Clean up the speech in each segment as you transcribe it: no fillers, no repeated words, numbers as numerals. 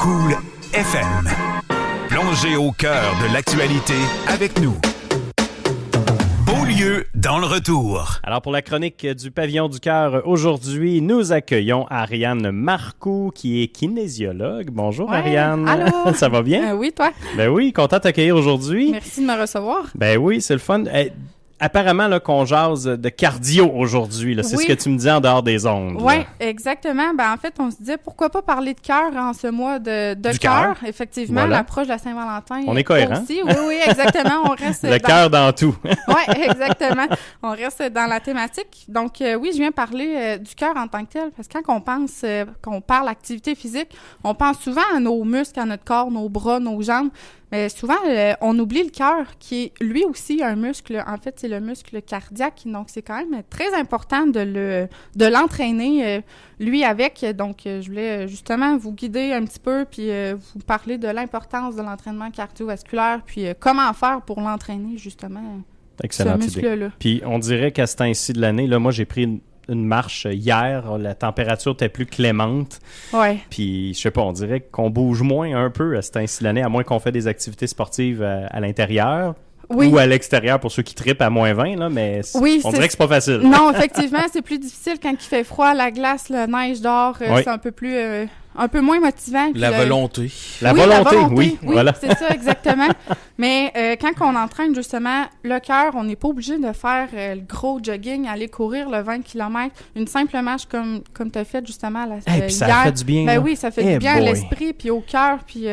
Cool FM. Plongez au cœur de l'actualité avec nous. Beaulieu dans le retour. Alors, pour la chronique du Pavillon du Cœur, aujourd'hui, nous accueillons Ariane Marcoux, qui est kinésiologue. Bonjour, Ariane. Allô. Ça va bien? Oui, toi? Ben oui, content de t'accueillir aujourd'hui. Merci de me recevoir. Ben oui, c'est le fun. Apparemment, là, qu'on jase de cardio aujourd'hui, là, c'est ce que tu me dis en dehors des ondes. Oui, exactement. Ben, en fait, on se disait pourquoi pas parler de cœur en ce mois de cœur. Effectivement, voilà. l'approche de la Saint-Valentin. On est cohérent. Aussi. Oui, exactement. On reste le cœur dans tout. Oui, exactement. On reste dans la thématique. Donc, oui, je viens parler du cœur en tant que tel, parce que quand on pense, qu'on parle activité physique, on pense souvent à nos muscles, à notre corps, nos bras, nos jambes. Mais souvent, on oublie le cœur, qui est lui aussi un muscle. En fait, c'est le muscle cardiaque. Donc, c'est quand même très important de l'entraîner, lui, avec. Donc, je voulais justement vous guider un petit peu, puis vous parler de l'importance de l'entraînement cardiovasculaire, puis comment faire pour l'entraîner, justement, excellente ce muscle-là. Idée. Puis, on dirait qu'à ce temps-ci de l'année, là, moi, j'ai pris une marche hier, la température était plus clémente. Ouais. Puis, je sais pas, on dirait qu'on bouge moins un peu à ce temps-ci de l'année, à moins qu'on fait des activités sportives à l'intérieur. Oui. Ou à l'extérieur pour ceux qui trippent à moins 20, là, mais on dirait que c'est pas facile. Non, effectivement, c'est plus difficile quand il fait froid, la glace, la neige dehors, c'est un peu plus... un peu moins motivant. La volonté. La volonté, oui, voilà. C'est ça, exactement. Mais quand on entraîne justement le cœur, on n'est pas obligé de faire le gros jogging, aller courir le 20 km. Une simple marche comme tu as fait justement puis ça fait du bien. Ben oui, ça fait du bien à l'esprit, puis au cœur, puis...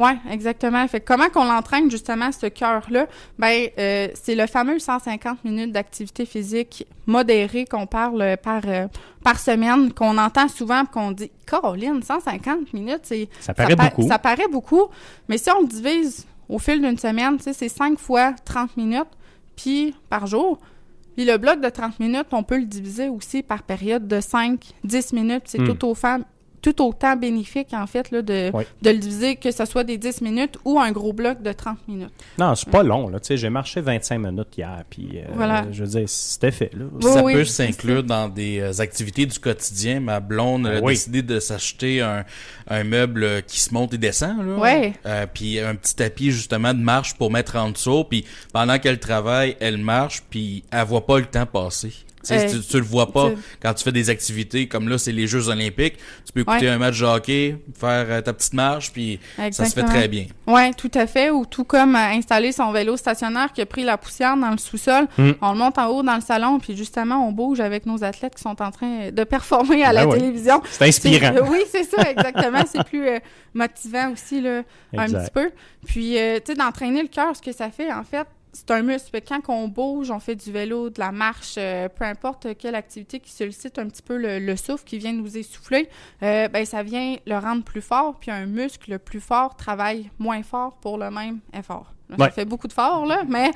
Oui, exactement. Fait que comment qu'on l'entraîne justement, ce cœur-là? Ben, c'est le fameux 150 minutes d'activité physique modérée qu'on parle par semaine, qu'on entend souvent, qu'on dit « Caroline, 150 minutes, ça paraît beaucoup. Ça paraît beaucoup, mais si on le divise au fil d'une semaine, c'est 5 fois 30 minutes, puis par jour. Puis le bloc de 30 minutes, on peut le diviser aussi par période de 5-10 minutes. C'est tout autant bénéfique, en fait, là, de le diviser, que ce soit des 10 minutes ou un gros bloc de 30 minutes. Non, c'est pas long, là. Tu sais, j'ai marché 25 minutes hier, puis je veux dire, c'était fait, là. Ça peut s'inclure dans des activités du quotidien. Ma blonde a décidé de s'acheter un meuble qui se monte et descend, là. Oui. Puis un petit tapis, justement, de marche pour mettre en dessous. Puis pendant qu'elle travaille, elle marche, puis elle voit pas le temps passer. Tu le vois pas quand tu fais des activités comme là, c'est les Jeux olympiques. Tu peux écouter un match de hockey, faire ta petite marche, puis ça se fait très bien. Oui, tout à fait. Ou tout comme installer son vélo stationnaire qui a pris la poussière dans le sous-sol. On le monte en haut dans le salon, puis justement, on bouge avec nos athlètes qui sont en train de performer à la télévision. C'est inspirant. Oui, c'est ça, exactement. C'est plus motivant aussi, là, un petit peu. Puis, tu sais, d'entraîner le cœur, ce que ça fait, en fait, c'est un muscle. Quand on bouge, on fait du vélo, de la marche, peu importe quelle activité qui sollicite un petit peu le souffle, qui vient nous essouffler, ben ça vient le rendre plus fort. Puis un muscle plus fort travaille moins fort pour le même effort. Ça fait beaucoup de fort, là, mais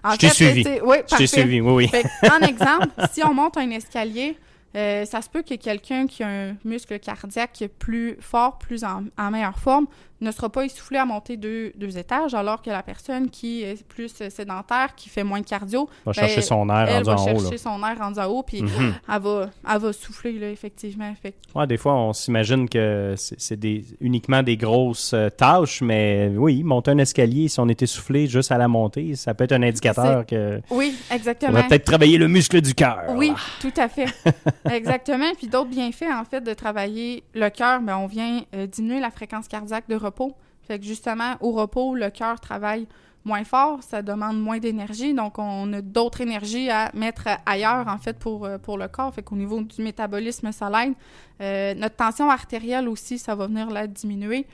en fait... Suivi. Je t'ai suivi, oui. Fait, en exemple, si on monte un escalier, ça se peut que quelqu'un qui a un muscle cardiaque plus fort, plus en meilleure forme, ne sera pas essoufflé à monter deux étages, alors que la personne qui est plus sédentaire, qui fait moins de cardio, va chercher son air rendu en haut. Elle va chercher son air rendu en haut, puis elle va souffler, là, effectivement. Fait. Ouais, des fois, on s'imagine que c'est uniquement des grosses tâches, mais oui, monter un escalier, si on est essoufflé juste à la montée, ça peut être un indicateur que... Oui, exactement. On va peut-être travailler le muscle du cœur. Oui, tout à fait. Exactement. Puis d'autres bienfaits, en fait, de travailler le cœur, ben, on vient diminuer la fréquence cardiaque de repos. Fait que justement, au repos, le cœur travaille moins fort, ça demande moins d'énergie, donc on a d'autres énergies à mettre ailleurs, en fait, pour le corps. Fait qu'au niveau du métabolisme, ça l'aide. Notre tension artérielle aussi, ça va venir la diminuer.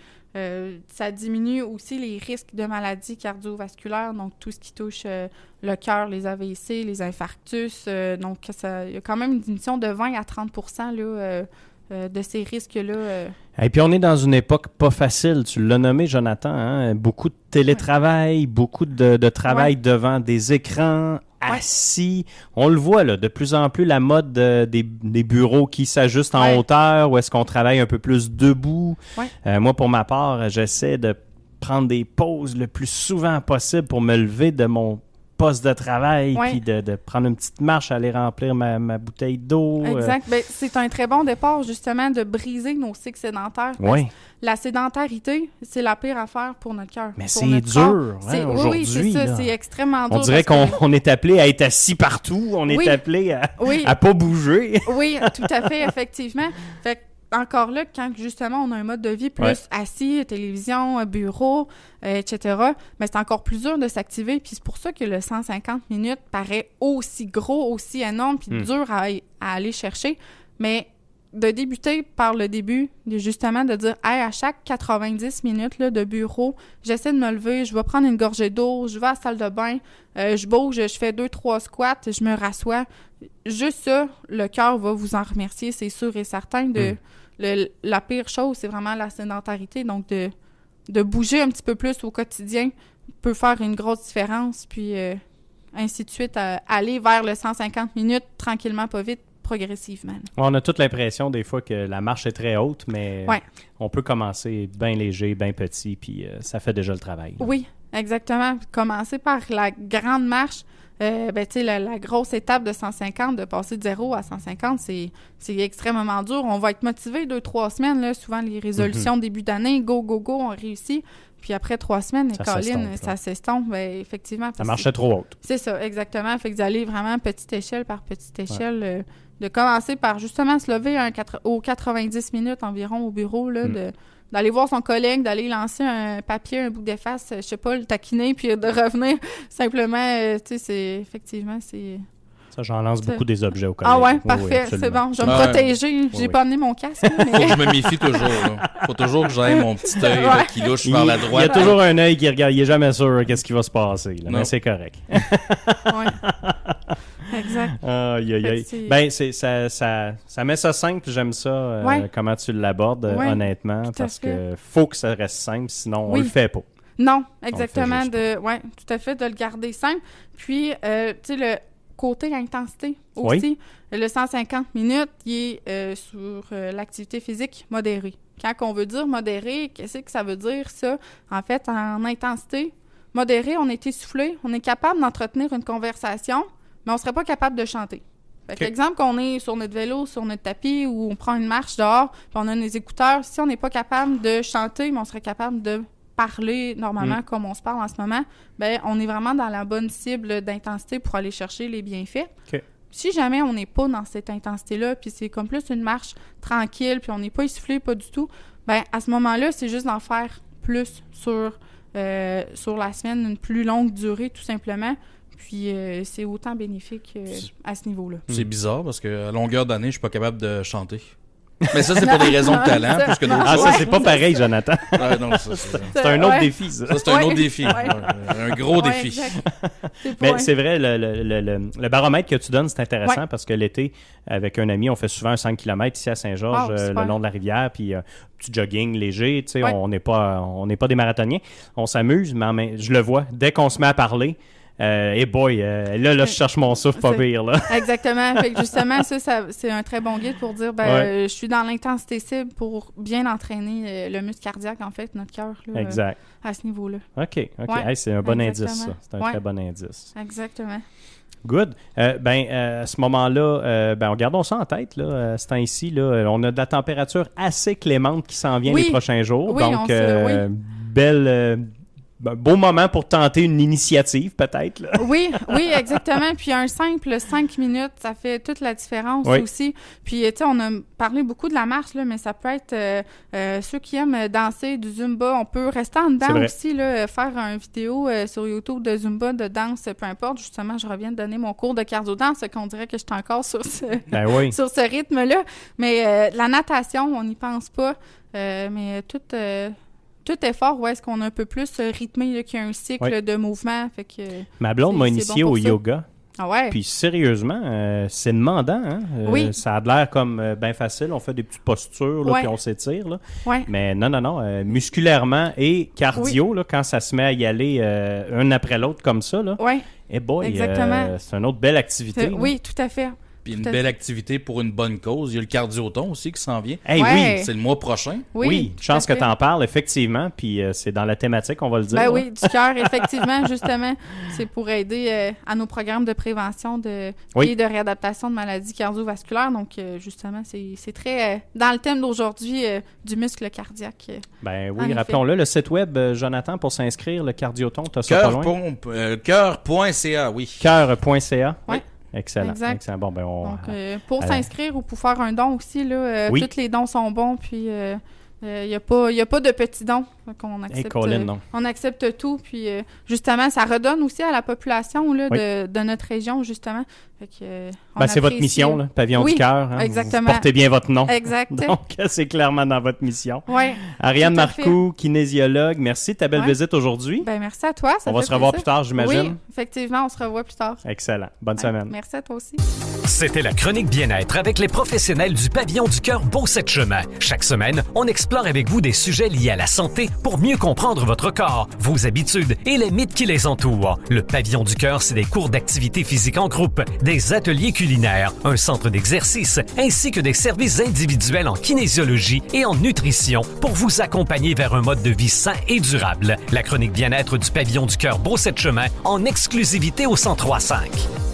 Ça diminue aussi les risques de maladies cardiovasculaires, donc tout ce qui touche le cœur, les AVC, les infarctus. Donc, il y a quand même une diminution de 20 à 30 % là, de ces risques-là. Et puis, on est dans une époque pas facile. Tu l'as nommé, Jonathan. Hein? Beaucoup de télétravail, beaucoup de travail devant des écrans, assis. On le voit, là, de plus en plus, la mode des bureaux qui s'ajustent en hauteur, ou est-ce qu'on travaille un peu plus debout. Moi, pour ma part, j'essaie de prendre des pauses le plus souvent possible pour me lever de mon poste de travail, Ouais. puis de prendre une petite marche, aller remplir ma bouteille d'eau. Exact. Ben, c'est un très bon départ, justement, de briser nos cycles sédentaires. Oui. La sédentarité, c'est la pire affaire pour notre cœur. Mais pour c'est notre dur, corps. hein, aujourd'hui. Oui, c'est ça. là. C'est extrêmement dur. On dirait parce que- qu'on est appelé à être assis partout. On est Oui. appelé à Oui, pas bouger. oui, tout à fait, effectivement. Fait que, encore là, quand justement on a un mode de vie plus Ouais. assis, télévision, bureau, etc., mais c'est encore plus dur de s'activer. Puis c'est pour ça que le 150 minutes paraît aussi gros, aussi énorme, puis dur à aller chercher. Mais de débuter par le début, justement de dire, hey, à chaque 90 minutes là, de bureau, j'essaie de me lever, je vais prendre une gorgée d'eau, je vais à la salle de bain, je bouge, je fais 2-3 squats, je me rassois. Juste ça, le cœur va vous en remercier, c'est sûr et certain. La pire chose, c'est vraiment la sédentarité. Donc, de bouger un petit peu plus au quotidien peut faire une grosse différence. Puis, ainsi de suite, aller vers le 150 minutes, tranquillement, pas vite, progressivement. On a toute l'impression des fois que la marche est très haute, mais Ouais. on peut commencer bien léger, bien petit, puis ça fait déjà le travail. là. Oui, exactement. Commencer par la grande marche, tu sais, la grosse étape de 150, de passer de 0 à 150, c'est extrêmement dur. On va être motivé 2-3 semaines, là, souvent les résolutions début d'année, go, go, go, on réussit. Puis après 3 semaines, Ça Colin, s'estompe, ça s'estompe, effectivement. Ça parce marchait trop haute. C'est ça, exactement. Fait que d'aller vraiment petite échelle par petite échelle, de commencer par justement se lever aux 90 minutes environ au bureau, là, d'aller voir son collègue, d'aller lancer un papier, un bout d'efface, je sais pas, le taquiner, puis de revenir simplement, tu sais, c'est... Ça, j'en lance beaucoup des objets au collège. Ah ouais, Oui, parfait, absolument. c'est bon. Je vais me Ouais. protéger. J'ai oui. pas amené mon casque, là, Faut mais... que je me méfie toujours. Là. Faut toujours que j'aille mon petit œil là, qui louche Il, vers la il y droite. a toujours un œil qui regarde. Il est jamais sûr qu'est-ce qui va se passer. Là, Non. mais c'est correct. Ouais. Exact. Aïe, aïe, aïe. Fait que Ben, ça met ça simple. J'aime ça, Ouais. comment tu l'abordes, Ouais, honnêtement, tout à parce fait. que faut que ça reste simple, sinon on Oui. le fait pas. Non, exactement. juste Ouais, tout à fait, de le garder simple. Puis, tu sais, le côté intensité aussi. Le 150 minutes, il est sur l'activité physique modérée. Quand on veut dire modéré, qu'est-ce que ça veut dire, ça? En fait, en intensité modérée, on est essoufflé, on est capable d'entretenir une conversation, mais on ne serait pas capable de chanter. Fait que, OK. exemple, qu'on est sur notre vélo, sur notre tapis, ou on prend une marche dehors, puis on a nos écouteurs, si on n'est pas capable de chanter, mais on serait capable de parler normalement comme on se parle en ce moment, ben on est vraiment dans la bonne cible d'intensité pour aller chercher les bienfaits. OK. Si jamais on n'est pas dans cette intensité-là, puis c'est comme plus une marche tranquille, puis on n'est pas essoufflé, pas du tout, ben à ce moment-là, c'est juste d'en faire plus sur la semaine, une plus longue durée, tout simplement. Puis c'est autant bénéfique à ce niveau-là. C'est bizarre parce que à longueur d'année, je suis pas capable de chanter. Mais ça, c'est pour des raisons de talent plus que d'autres Ah, choses. ça, c'est pas pareil, Jonathan. Ouais, non, ça, C'est un autre Ouais. défi, ça. c'est un Ouais. autre défi. Ouais. Un gros Ouais, défi. exact. C'est Mais pas- c'est vrai, le baromètre que tu donnes, c'est intéressant parce que l'été, avec un ami, on fait souvent un 5 km ici à Saint-Georges, Oh, super. le long de la rivière, puis petit jogging léger. Tu sais, Ouais. on n'est pas des marathoniens. On s'amuse, mais je le vois. Dès qu'on se met à parler, là, je cherche mon souffle pas C'est- pire, là. Exactement. Fait que justement, ça, c'est un très bon guide pour dire, je suis dans l'intensité cible pour bien entraîner le muscle cardiaque, en fait, notre cœur, là, Exact. à ce niveau-là. OK. Ouais, Hey, c'est un bon indice, ça. exactement. C'est un Ouais. très bon indice. Exactement. Good. À ce moment-là, gardons ça en tête. Là, ce temps-ci, là, on a de la température assez clémente qui s'en vient Oui. les prochains jours. Oui, donc, oui. beau moment pour tenter une initiative, peut-être. Là. Oui, exactement. Puis un simple 5 minutes, ça fait toute la différence Oui. aussi. Puis, tu sais, on a parlé beaucoup de la marche, là, mais ça peut être ceux qui aiment danser du Zumba. On peut rester en C'est dedans vrai. aussi, là, faire une vidéo sur YouTube de Zumba, de danse, peu importe. Justement, je reviens de donner mon cours de cardio-danse, qu'on dirait que je suis encore sur Ben oui. sur ce rythme-là. Mais la natation, on n'y pense pas. Mais tout effort, où est-ce qu'on a un peu plus rythmé, là, qu'il y a un cycle Oui. de mouvement. Fait que, Ma blonde m'a c'est initié bon au pour ça. yoga. ah ouais. Puis sérieusement, c'est demandant. Hein? Oui. Ça a l'air comme bien facile. On fait des petites postures, là, Ouais. puis on s'étire. Là. Ouais. Mais non. Musculairement et cardio, là, quand ça se met à y aller un après l'autre comme ça, là, Ouais. eh boy, Exactement. c'est une autre belle activité. là. Oui, tout à fait. Puis une belle activité pour une bonne cause. Il y a le Cardioton aussi qui s'en vient. Hey, Ouais. C'est le mois prochain. Oui, chance que tu en parles, effectivement. Puis c'est dans la thématique, on va le dire. Ben oui, du cœur, effectivement, justement. C'est pour aider à nos programmes de prévention et de réadaptation de maladies cardiovasculaires. Donc, justement, c'est très dans le thème d'aujourd'hui du muscle cardiaque. Ben oui, rappelons-le, le site web, Jonathan, pour s'inscrire, le Cardioton, tu as ça pas loin? Cœur.ca, oui. Cœur.ca. Oui. Excellent. Exact. Excellent. Bon, ben Donc, pour s'inscrire ou pour faire un don aussi, là, tous les dons sont bons, puis il n'y a pas de petits dons qu'on accepte. Hey, Colin, non. On accepte tout, puis justement, ça redonne aussi à la population là, de notre région, justement. Fait que, c'est votre mission, là, Pavillon du cœur. Hein, exactement. Vous portez bien votre nom. Exact. Donc, c'est clairement dans votre mission. Oui. Ariane Marcoux, kinésiologue, merci de ta belle visite aujourd'hui. Ben, merci à toi. On va se revoir plus tard, j'imagine. Oui, effectivement, on se revoit plus tard. Excellent. Bonne semaine. Merci à toi aussi. C'était la chronique bien-être avec les professionnels du Pavillon du cœur Beauceps-Chemin. Chaque semaine, on explore avec vous des sujets liés à la santé pour mieux comprendre votre corps, vos habitudes et les mythes qui les entourent. Le Pavillon du cœur, c'est des cours d'activité physique en groupe, des ateliers culinaires, un centre d'exercice, ainsi que des services individuels en kinésiologie et en nutrition pour vous accompagner vers un mode de vie sain et durable. La chronique bien-être du Pavillon du cœur Beauceps-Chemin en exclusivité au 103.5.